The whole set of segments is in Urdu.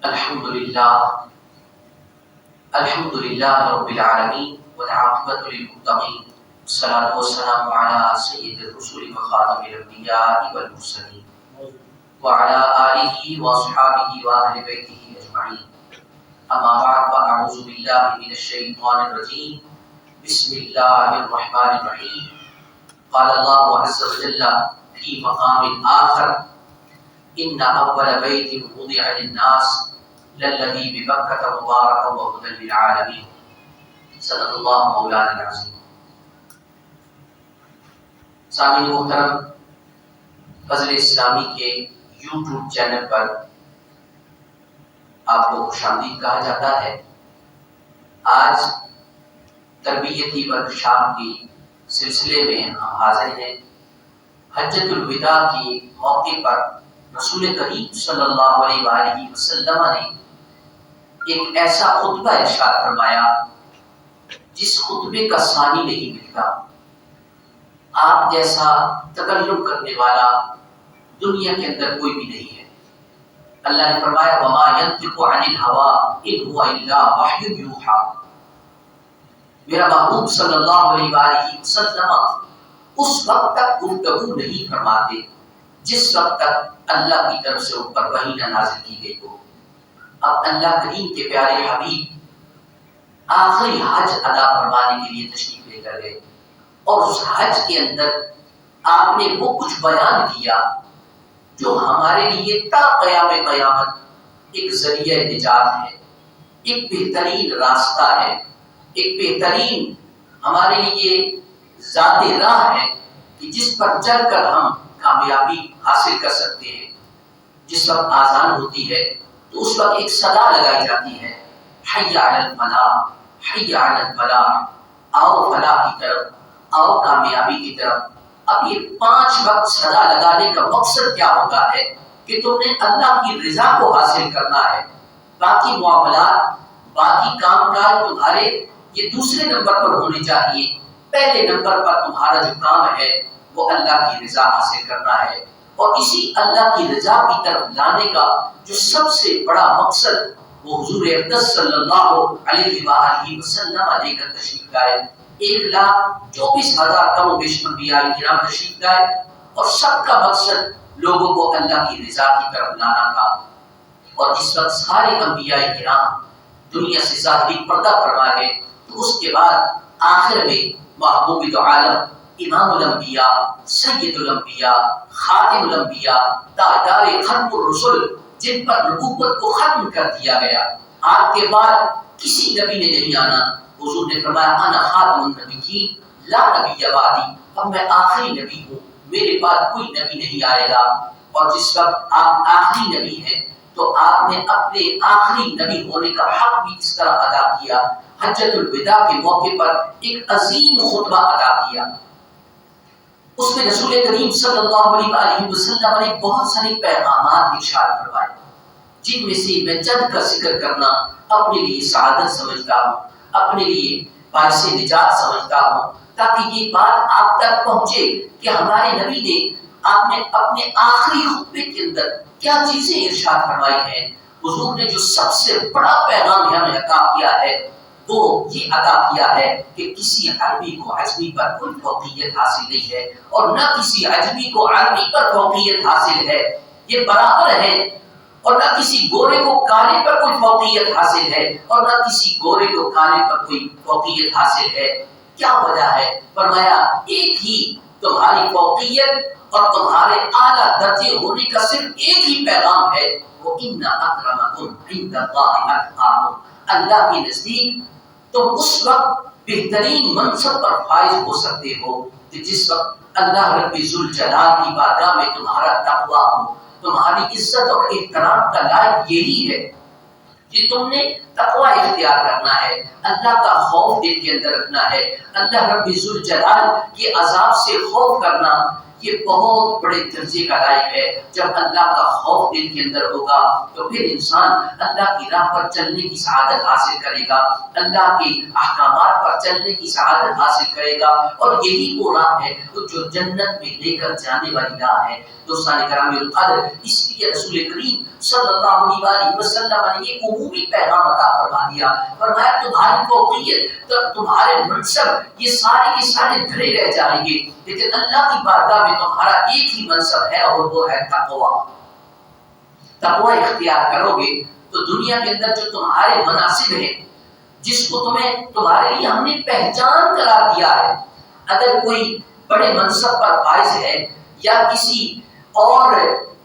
الحمد لله الحمد لله رب العالمين والعاقبة للمتقين والصلاة والسلام على سيد الرسل وخاتم الأنبياء والمرسلين وعلى آله وأصحابه وأهل بيته أجمعين. أما بعد فأعوذ بالله من الشيطان الرجيم. بسم الله الرحمن الرحيم. قال الله عز وجل في مقام آخر: إن أول بيت وضع للناس للذي ببكة مباركا وهدى للعالمين. صدق اللہ مولانا العظیم. سامعین محترم، فضل اسلامی کے یوٹیوب چینل پر آپ کو خوش آمدید کہا جاتا ہے. آج تربیتی ورکشاپ کی سلسلے میں ہم حاضر ہیں. حجۃ الوداع کے موقع پر رسول کریم صلی اللہ علیہ وآلہ وسلم نے ایک ایسا خطبہ ارشاد فرمایا جس خطبے کا ثانی نہیں ملتا. آپ جیسا تکلم کرنے والا دنیا کے اندر کوئی بھی نہیں ہے. اللہ نے فرمایا: وما ينطق عن الهوى ان هو الا وحی یوحی. میرا محبوب صلی اللہ علیہ وآلہ وسلم اس وقت تک گفتگو نہیں فرماتے جس وقت تک اللہ کی طرف سے ان پر وحی نہ نازل کی گئی ہو. اب اللہ کریم کے پیارے حبیب آخری حج ادا فرمانے کے لیے تشریف لے کر گئے، اور اس حج کے اندر آپ نے وہ کچھ بیان کیا جو ہمارے لیے تا قیام قیامت ایک ذریعہ نجات ہے، ایک بہترین راستہ ہے، ایک بہترین ہمارے لیے ذات راہ ہے کہ جس پر چل کر ہم کامیابی حاصل کر سکتے ہیں. جس وقت آذان ہوتی ہے تو اس وقت ایک صدا لگائی جاتی ہے: حی علی الفلاح، حی علی الفلاح. آؤ فلاح کی طرف، آؤ کامیابی کی طرف. اب یہ 5 وقت صدا لگانے کا مقصد کیا ہوتا ہے کہ تم نے اللہ کی رضا کو حاصل کرنا ہے. باقی معاملات، باقی کام کاج تمہارے یہ دوسرے نمبر پر ہونے چاہیے. پہلے نمبر پر تمہارا جو کام ہے وہ اللہ کی رضا حاصل کرنا ہے. اور اسی اللہ کی رضا کی طرف لانے کا جو سب سے بڑا مقصد وہ حضور اقدس صلی اللہ علیہ وآلہ وسلم لے کر تشریف لائے. 1,24,000 کم و بیش انبیاء کرام تشریف لائے، اور سب کا مقصد لوگوں کو اللہ کی رضا کی طرف لانا تھا. اور جس وقت سارے انبیاء کرام دنیا سے ظاہری پردہ فرما گئے تو اس کے بعد آخر میں محبوب دو عالم، امام الانبیاء، سید الانبیاء، خاتم الانبیاء، تاجدار ختم الرسل، جن پر نبوت کو ختم کر دیا گیا، آپ کے بعد کسی نبی نے نہیں آنا. حضور نے فرمایا: انا خاتم النبیین لا نبی بعدی. اب میں آخری نبی ہوں، میرے بعد کوئی نبی نہیں آئے گا. اور جس وقت آپ آخری نبی ہیں تو آپ نے اپنے آخری نبی ہونے کا حق بھی اس طرح ادا کیا. حجۃ الوداع کے موقع پر ایک عظیم خطبہ ادا کیا. اس میں رسول کریم صلی اللہ علیہ وآلہ وسلم نے بہت سارے پیغامات ارشاد فرمائے، جن میں سے میں چند کا ذکر کرنا اپنے لیے سعادت سمجھتا ہوں، اپنے لیے باعث نجات سمجھتا ہوں، تاکہ یہ بات آپ تک پہنچے کہ ہمارے نبی نے آپ نے اپنے آخری خطبے کے اندر کیا چیزیں ارشاد فرمائی ہیں. حضور نے جو سب سے بڑا پیغام ہمیں عطا کیا ہے وہ یہ عطا کیا ہے کہ کسی عربی کو عجمی پر کوئی فوقیت حاصل نہیں ہے، اور نہ کسی عجمی کو عربی پر فوقیت حاصل ہے. یہ برابر ہے. اور نہ کسی گورے کو کالے پر کوئی فوقیت حاصل ہے، اور نہ کسی گورے کو کالے پر کوئی فوقیت حاصل ہے. کیا وجہ ہے؟ فرمایا: ایک ہی تمہاری فوقیت اور تمہارے اعلیٰ درجے ہونے کا صرف ایک ہی پیغام ہے، وہ ان اکرمکم عند اللہ اتقاکم. اللہ کے نزدیک تم اس وقت بہترین منصب پر فائز ہو سکتے ہو کہ جس وقت اللہ رب ذوالجلال کی بارگاہ میں تمہارا تقویٰ ہو. تمہاری عزت اور احترام کا لائق یہی ہے کہ تم نے تقویٰ اختیار کرنا ہے، اللہ کا خوف دل کے اندر رکھنا ہے، اللہ رب ذوالجلال کے عذاب سے خوف کرنا. یہ بہت بڑے درجے کا لائق ہے۔ جب اللہ کا خوف دل کے اندر ہوگا تو پھر انسان اللہ کی راہ پر چلنے کی سعادت حاصل کرے گا، اللہ کے احکامات پر چلنے کی سعادت حاصل کرے گا، اور یہی وہ راہ ہے جو جنت میں لے کر جانے والی راہ ہے۔ دوستان کرام القدر، اس لیے رسول کریم صلی اللہ علیہ وسلم نے یہ عمومی پیغام عطا فرما دیا، فرمایا تمہاری فوقیت، تمہارے منصب یہ سارے کے سارے دھرے رہ جائیں گے، لیکن اللہ کی بارگاہ میں تمہارا ایک ہی منصب ہے، اور وہ ہے تقویٰ۔ تقویٰ اختیار کرو گے تو دنیا کے اندر جو تمہارے مناصب ہیں، جس کو تمہارے لیے ہم نے پہچان قرار دیا ہے، اگر کوئی بڑے منصب پر فائز ہے یا کسی اور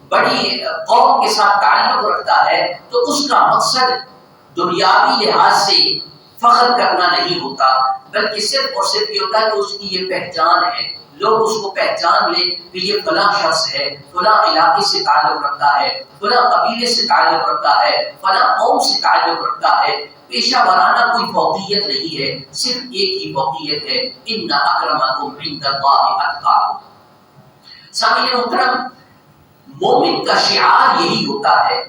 بڑی قوم کے ساتھ تعلق رکھتا ہے، تو اس کا مقصد دنیاوی لحاظ سے فخر کرنا نہیں ہوتا، بلکہ صرف اور صرف یہ ہوتا ہے کہ اس کی یہ پہچان ہے، لوگ اس کو پہچان لیں کہ یہ فلاں شخص ہے، فلاں علاقے سے تعلق رکھتا ہے، فلاں قبیلے سے تعلق رکھتا ہے، فلاں قوم سے تعلق رکھتا ہے۔ پیشہ ورانہ کوئی فوقیت نہیں ہے، صرف ایک ہی فوقیت ہے، ان اکرمکم عند اللہ اتقاکم۔ سامعین محترم، مومن کا شعار یہی ہوتا ہے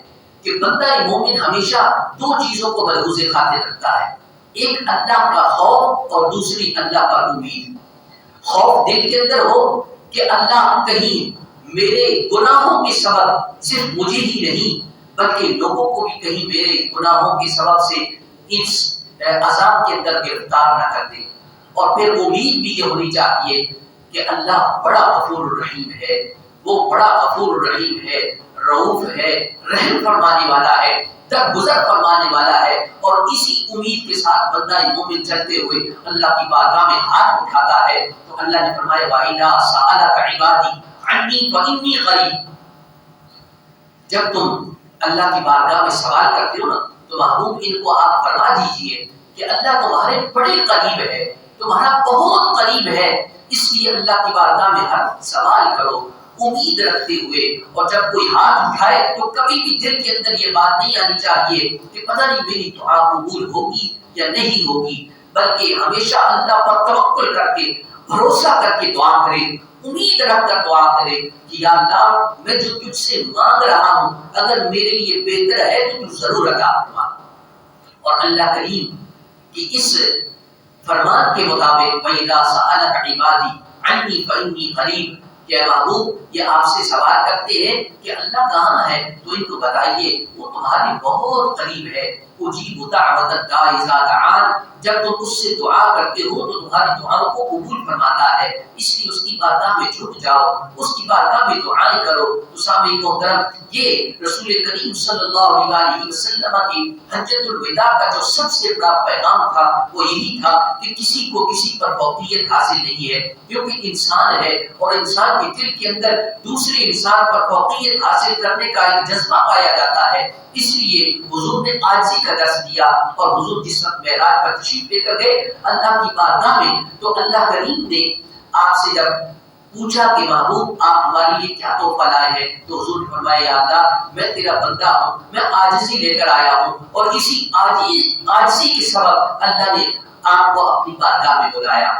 کہ بندہ مومن ہمیشہ دو چیزوں کو ملحوظ خاطر رکھتا ہے، ایک اللہ کا خوف اور دوسری اللہ کا امید۔ خوف دل کے اندر ہو کہ اللہ کہیں میرے گناہوں کے سبب صرف مجھے ہی نہیں بلکہ لوگوں کو بھی کہیں میرے گناہوں کے سبب سے اس عذاب کے اندر گرفتار نہ کر دے، اور پھر امید بھی یہ ہونی چاہیے کہ اللہ بڑا غفور الرحیم ہے، وہ بڑا غفور الرحیم ہے، رؤوف ہے، رحم فرمانے والا ہے، درگزر فرمانے والا ہے، اور اسی امید کے ساتھ بندہ مومن چلتے ہوئے اللہ کی بارگاہ میں ہاتھ اٹھاتا ہے تو اللہ نے فرمایا وَإِذَا سَأَلَكَ عِبَادِي عَنِّي فَإِنِّي قَرِيبٌ۔ جب تم اللہ کی بارگاہ میں سوال کرتے ہو نا تو محبوب ان کو آپ فرما دیجئے کہ اللہ تمہارے بڑے قریب ہے، تمہارا بہت قریب ہے، اس لیے اللہ کی بارگاہ میں ہر سوال کرو امید رکھتے ہوئے، اور جب کوئی ہاتھ اٹھائے تو کبھی بھی دل کے اندر یہ بات نہیں آنی چاہیے کہ پتہ نہیں میری دعا قبول ہوگی یا نہیں ہوگی، بلکہ ہمیشہ اللہ پر توکل کر کے، بھروسہ کر کے دعا کرے، امید رکھ کر دعا کرے کہ یا اللہ میں جو تجھ سے مانگ رہا ہوں اگر میرے لیے بہتر ہے تو تو ضرور عطا فرما۔ اور اللہ کریم کی اس فرمان کے مطابق وَإِذَا سَأَلَكَ عِبَادِي عَنِّي فَإِنِّي قَرِيبٌ، کہ محبوب یہ آپ سے سوال کرتے ہیں کہ اللہ کہاں ہے، تو ان کو بتائیے وہ تمہارے بہت قریب ہے، اجیب دعوت الداعی اذا دعان، جب تم اس سے دعا کرتے ہو تو تمہاری دعاؤں کو قبول فرماتا ہے، اس لیے اس کی بارگاہ میں جھک جاؤ، اس کی بارگاہ میں دعائیں کرو۔ تو سامعین محترم، یہ رسول کریم صلی اللہ علیہ وسلم کی حجۃ الوداع کا جو سب سے بڑا پیغام تھا وہ یہی تھا کہ کسی کو کسی پر فوقیت حاصل نہیں ہے، کیونکہ انسان ہے اور انسان کے دل کے اندر دوسرے انسان پر فوقیت حاصل کرنے کا ایک جذبہ پایا جاتا ہے۔ اس لیے حضور نے عاجزی کا درس دیا، اور حضور جس وقت معراج پر تشریف لے کر گئے اللہ کی بارگاہ میں تو اللہ کریم نے آپ سے جب پوچھا کہ محبوب آپ ہمارے لیے کیا تحفہ لائے ہیں، تو حضور نے فرمایا یا اللہ میں تیرا بندہ ہوں، میں عاجزی لے کر آیا ہوں، اور اسی عاجزی کے سبب اللہ نے آپ کو اپنی بارگاہ میں بلایا۔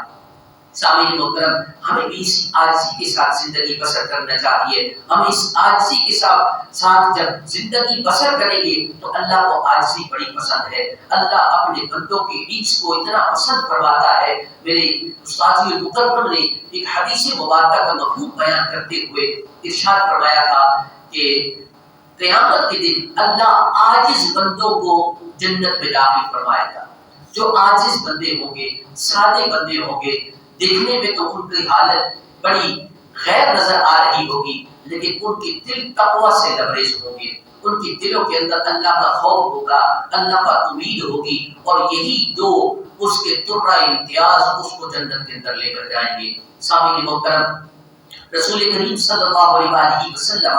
سامعین محترم، ہمیں بھی اسی عاجزی کے ساتھ زندگی بسر کرنا چاہیے۔ ہم اس عاجزی کے ساتھ جب زندگی بسر کریں گے تو اللہ کو عاجزی بڑی پسند ہے، اللہ اپنے بندوں کے عجز کو اتنا پسند فرماتا ہے۔ میرے استاد مکرم نے ایک حدیث مبارکہ کا مفہوم بیان کرتے ہوئے ارشاد فرمایا تھا کہ قیامت کے دن اللہ عاجز بندوں کو جنت میں داخل فرمائے گا۔ جو عاجز بندے ہوں گے، سادے بندے ہوں گے، دیکھنے میں تو ان کی حالت بڑی غیر نظر آ رہی ہوگی، لیکن ان کے دل تقویٰ سے لبریز ہوں گے، ان کے دلوں کے اندر اللہ کا خوف ہوگا، اللہ پر امید ہوگی، اور یہی دو اس کے ترہ امتیاز اس کو جنت کے اندر لے کر جائیں گے۔ سامعین محترم، رسول کریم صلی اللہ علیہ وسلم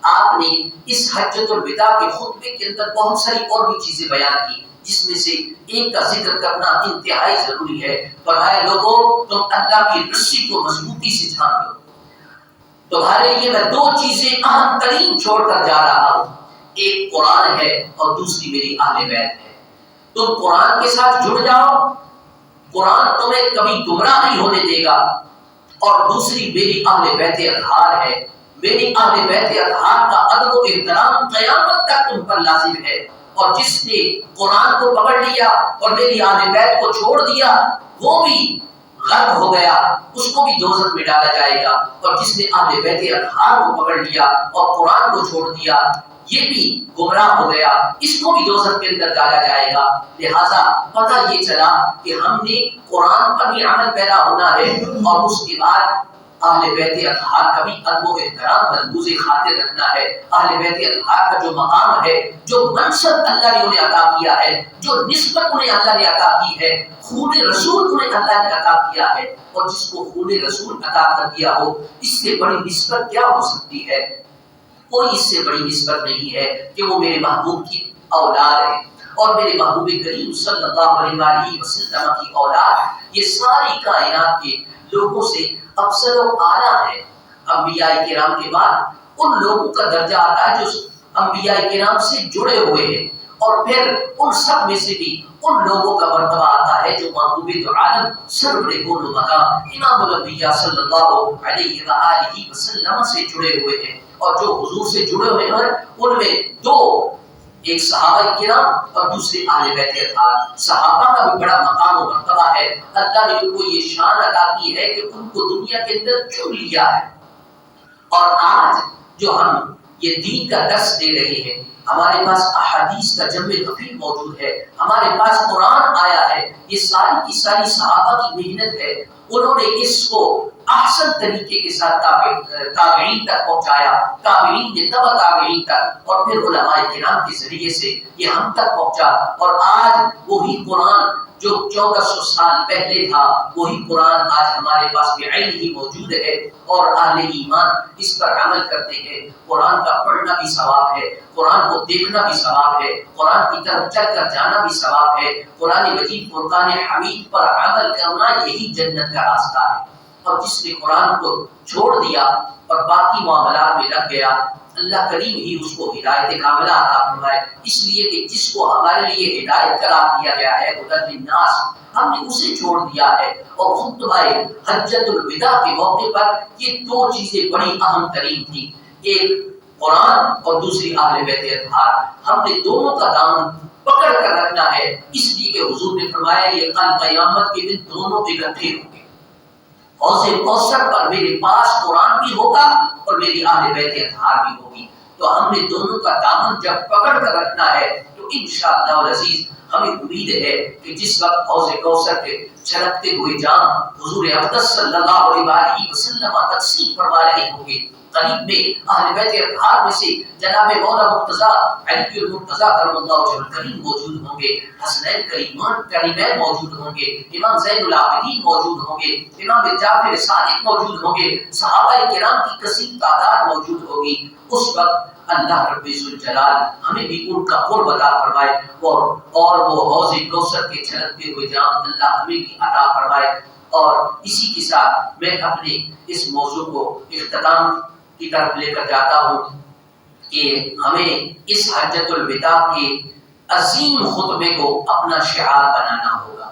آپ نے اس حجۃ الوداع کے خطبے کے اندر بہت ساری اور بھی چیزیں بیان کی، جس میں سے ایک کا ذکر کرنا انتہائی ضروری ہے۔ فرمایا لوگوں تم اللہ کی رسی کو مضبوطی سے تھام لو، تمہارے لیے میں دو چیزیں اہم ترین چھوڑ کر جا رہا ہوں، ایک قرآن ہے اور دوسری میری اہل بیت ہے۔ تم قرآن کے ساتھ جڑ جاؤ، قرآن تمہیں کبھی گمراہ نہیں ہونے دے گا، اور دوسری میری اہل بیت اطہار ہے. میری اہل بیت اطہار کا ادب و احترام قیامت تک تم پر لازم ہے. اور جس نے قرآن کو پکڑ لیا اور میری اہل بیت کو چھوڑ دیا وہ بھی غرق ہو گیا، اس کو بھی دوزخ میں ڈالا جائے گا. اور جس نے اہل بیت اطہار کو پکڑ لیا اور قرآن کو چھوڑ دیا یہ بھی گمراہ ہو گیا، اس کو بھی دوزخ کے اندر ڈالا جائے گا. لہذا پتہ یہ چلا کہ ہم نے قرآن پر بھی عمل پیرا ہونا ہے اور اس کے بعد اہل بیت اطہار کا بھی ادب و احترام ملحوظ خاطر رکھنا ہے. اہل بیت اطہار کا جو مقام ہے، جو منصب اللہ نے انہیں عطا کیا ہے، جو نسبت انہیں اللہ نے عطا کی ہے، خون رسول انہیں اللہ نے عطا کیا ہے. اور جس کو خون رسول عطا کر دیا ہو اس سے بڑی نسبت کیا ہو سکتی ہے؟ کوئی اس سے بڑی نسبت نہیں ہے کہ وہ میرے محبوب کی اولاد ہے اور میرے محبوب کریم صلی اللہ علیہ وسلم کی اولاد یہ ساری کائنات کے لوگوں سے افضل و اعلیٰ ہے. انبیاء کرام کے بعد ان لوگوں کا درجہ آتا ہے جو انبیاء کرام سے جڑے ہوئے ہیں، اور پھر ان سب میں سے بھی ان لوگوں کا مرتبہ آتا ہے جو محبوب دو عالم سرور گون و مقام امام الانبیاء صلی اللہ علیہ وآلہ وسلم سے جڑے ہوئے ہیں. اور جو حضور سے جڑے ہوئے ہیں ان میں دو، ایک صحابہ کرام اور دوسرے اہل بیت اطہار. صحابہ کا بھی بڑا مقام و مرتبہ ہے. اللہ نے ان کو یہ شان عطا کی ہے کہ ان کو دنیا کے اندر چن لیا ہے. اور آج جو ہم یہ دین کا درس دے رہے ہیں، ہمارے پاس احادیث کا جمع کثیر موجود ہے، ہمارے پاس قرآن آیا ہے، یہ ساری کی ساری صحابہ کی محنت ہے. انہوں نے اس کو احسن طریقے کے ساتھ تابعین تک پہنچایا، تابعین نے تبع تابعین تک، اور پھر علماء کرام کے ذریعے سے یہ ہم تک پہنچا. اور آج وہی قرآن جو 1400 سال پہلے تھا وہی قرآن آج ہمارے پاس بعین ہی موجود ہے اور اہل ایمان اس پر عمل کرتے ہیں. قرآن کا پڑھنا بھی ثواب ہے، قرآن کو دیکھنا بھی ثواب ہے، قرآن کی طرف چل کر جانا بھی ثواب ہے. قرآن مجید فرقان حمید پر عمل کرنا یہی جنت کا راستہ ہے. اور جس نے قرآن کو چھوڑ دیا اور باقی معاملات میں لگ گیا، اللہ کریم ہی اس کو ہدایت کاملہ عطا فرمائے. اس لیے کہ جس کو ہمارے لیے ہدایت قرار دیا گیا ہے ہدی للناس، ہم نے اسے چھوڑ دیا ہے. اور خطبہ حجۃ الوداع کے موقع پر یہ دو چیزیں بڑی اہم ترین تھیں، ایک قرآن اور دوسری اہل بیت اطہار. ہم نے دونوں کا دامن پکڑ کر رکھنا ہے، اس لیے کہ حضور نے فرمایا یہ کل قیامت کے دن دونوں اکٹھے ہوں گے. حوض کوثر پر میرے پاس قرآن بھی ہوگا اور میری اہل بیت اطہار بھی ہوگی. تو ہم نے دونوں کا دامن جب پکڑ کر رکھنا ہے تو انشاءاللہ العزیز ہمیں امید ہے کہ جس وقت حوض کوثر کے چھلکتے ہوئے جام حضور اقدس صلی اللہ علیہ وسلم تقسیم فرما رہے ہوں گے، قریب میں اہل بیت اطہار میں سے جناب مولا مرتضی علی المرتضی کرم اللہ وجہہ الکریم موجود ہوں گے، حسنین کریمین موجود ہوں گے، امام زین العابدین موجود ہوں گے، امام جعفر صادق موجود ہوں گے، صحابہ کرام کی کثیر تعداد موجود ہوگی. اس وقت اللہ رب ذوالجلال ہمیں بھی ان کا قرب عطا فرمائے اور وہ حوض کوثر کے چھلکتے ہوئے جام اللہ ہمیں بھی عطا فرمائے. اور اسی کے ساتھ میں اپنے اس موضوع کو اختتام کی طرف لے کر جاتا ہوں کہ ہمیں اس حجۃ الوداع کے عظیم خطبے کو اپنا شعار بنانا ہوگا.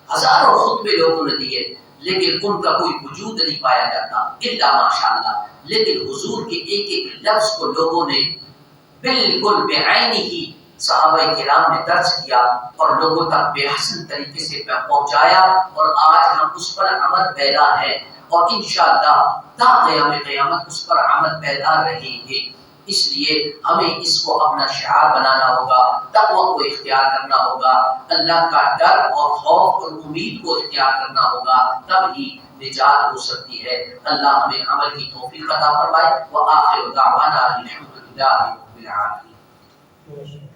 ہزاروں خطبے لوگوں نے دیے لیکن ان کا کوئی وجود نہیں پایا جاتا الا ماشاءاللہ. لیکن حضور کے ایک ایک لفظ کو لوگوں نے بالکل بعین ہی صحابہ کرام نے درج کیا اور لوگوں تک بے حسن طریقے سے پہنچایا، اور آج ہم اس پر عمل پیدا ہے اور انشاءاللہ تا قیام قیامت اس پر عمل پیدا رہیں گے. اس لیے ہمیں اس کو اپنا شعار بنانا ہوگا، تقوی کو اختیار کرنا ہوگا، اللہ کا ڈر اور خوف اور امید کو اختیار کرنا ہوگا، تب ہی نجات ہو سکتی ہے. اللہ ہمیں عمل کی توفیق عطا فرمائے. وآخر دعوانا الحمدللہ رب العالمین.